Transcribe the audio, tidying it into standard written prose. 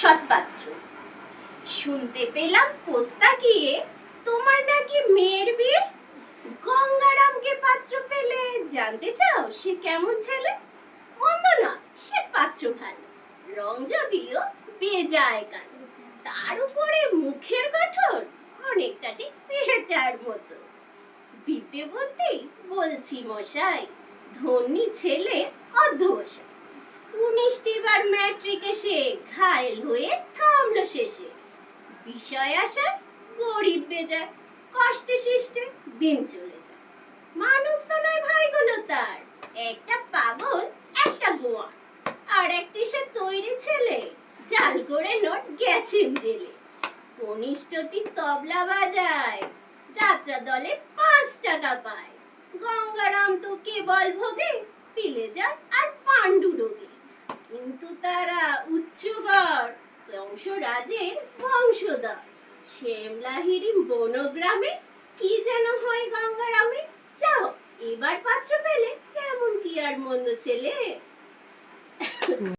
সৎপাত্র। শুনতে পেলাম পোস্তা গিয়ে তোমার নাকি মেয়ের বিয়ে। গঙ্গারামকে পাত্র পেলে জানতে চাও সে কেমন ছেলে? মন্দ নয়, সে পাত্র ভালো, রং যদিও বেজায় কালো, তার উপরে মুখের গঠন অনেকটা ঠিক পেঁচার মতো। বিদ্যে বুদ্ধি বলছি মশাই, ধনী ছেলে অধ্যবসায়। 19টি বার ম্যাট্রিকে সে ঘায়েল হয়ে থামলো শেষে। বিষয় আসায় গরিব বেজায়, কষ্টে শিষ্টে দিন চলে যায়। মানুষ তো নয় ভাইগুলো তার, একটা পাগল একটা গোয়া, আর একটি সে তৈরি ছেলে, জাল করে নোট গেছেন জেলে। কনিষ্ঠটি তবলা বাজায়, যাত্রা দলে 5 টাকা পায়। গঙ্গারাম তো কেবল ভোগে পিলে যার আর পাণ্ডু রোগে। কিন্তু তারা উচ্চগড়, কংসরাজের বংশধর। শ্যামলাহিড়ি বনগ্রামে কি যেন হয় গঙ্গারামে। যাও এবার পাত্র পেলে কেমন কি আর মন্দ ছেলে।